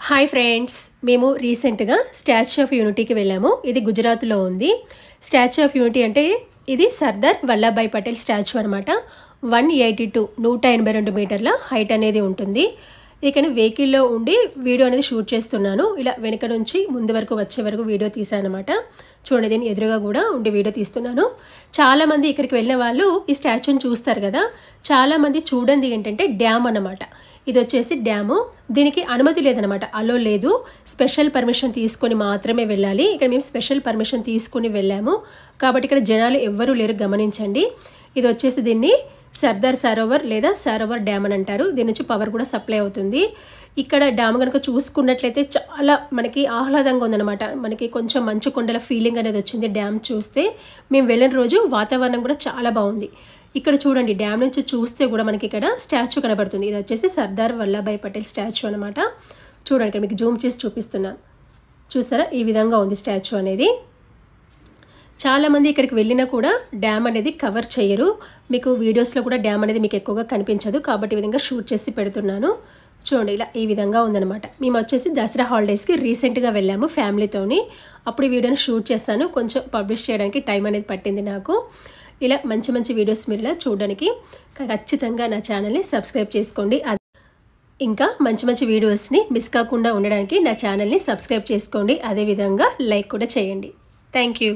Hi friends, మేము రీసెంట్గా statue of యూనిటీకి వెళ్ళాము. ఇది గుజరాత్లో ఉంది. స్టాచ్యూ ఆఫ్ యూనిటీ అంటే ఇది సర్దార్ వల్లభాయ్ పటేల్ స్టాచ్యూ అనమాట. 182 మీటర్ల హైట్ అనేది ఉంటుంది. ఇక వెహికల్లో ఉండి వీడియో అనేది షూట్ చేస్తున్నాను. ఇలా వెనక నుంచి ముందు వరకు వచ్చే వరకు వీడియో తీసాను అనమాట. చూడండి, దీన్ని ఎదురుగా కూడా ఉండి వీడియో తీస్తున్నాను. చాలామంది ఇక్కడికి వెళ్ళిన వాళ్ళు ఈ స్టాచ్యూని చూస్తారు కదా. చాలామంది చూడండి ఏంటంటే డ్యామ్ అన్నమాట. ఇది వచ్చేసి డ్యాము. దీనికి అనుమతి లేదనమాట, అలో లేదు. స్పెషల్ పర్మిషన్ తీసుకొని మాత్రమే వెళ్ళాలి. ఇక్కడ మేము స్పెషల్ పర్మిషన్ తీసుకుని వెళ్ళాము కాబట్టి ఇక్కడ జనాలు ఎవ్వరూ లేరు, గమనించండి. ఇది వచ్చేసి దీన్ని సర్దార్ సరోవర్ లేదా సరోవర్ డ్యామ్ అని అంటారు. దీని నుంచి పవర్ కూడా సప్లై అవుతుంది. ఇక్కడ డ్యామ్ కనుక చూసుకున్నట్లయితే చాలా మనకి ఆహ్లాదంగా ఉందన్నమాట. మనకి కొంచెం మంచు కొండల ఫీలింగ్ అనేది వచ్చింది డ్యామ్ చూస్తే. మేము వెళ్ళిన రోజు వాతావరణం కూడా చాలా బాగుంది. ఇక్కడ చూడండి, డ్యామ్ నుంచి చూస్తే కూడా మనకి ఇక్కడ స్టాచ్యూ కనబడుతుంది. ఇది వచ్చేసి సర్దార్ వల్లభాయ్ పటేల్ స్టాచ్యూ అనమాట. చూడండి, ఇక్కడ మీకు జూమ్ చేసి చూపిస్తున్నాను. చూసారా, ఈ విధంగా ఉంది స్టాచ్యూ అనేది. చాలామంది ఇక్కడికి వెళ్ళినా కూడా డ్యామ్ అనేది కవర్ చేయరు. మీకు వీడియోస్లో కూడా డ్యామ్ అనేది మీకు ఎక్కువగా కనిపించదు కాబట్టి ఈ విధంగా షూట్ చేసి పెడుతున్నాను. చూడండి, ఇలా ఈ విధంగా ఉందన్నమాట. మేము వచ్చేసి దసరా హాలిడేస్కి రీసెంట్గా వెళ్ళాము ఫ్యామిలీతోని. అప్పుడు ఈ వీడియోని షూట్ చేస్తాను. కొంచెం పబ్లిష్ చేయడానికి టైం అనేది పట్టింది నాకు. ఇలా మంచి మంచి వీడియోస్ మీరు ఇలా చూడడానికి ఖచ్చితంగా నా ఛానల్ని సబ్స్క్రైబ్ చేసుకోండి. ఇంకా మంచి మంచి వీడియోస్ని మిస్ కాకుండా ఉండడానికి నా ఛానల్ని సబ్స్క్రైబ్ చేసుకోండి. అదేవిధంగా లైక్ కూడా చేయండి. Thank you.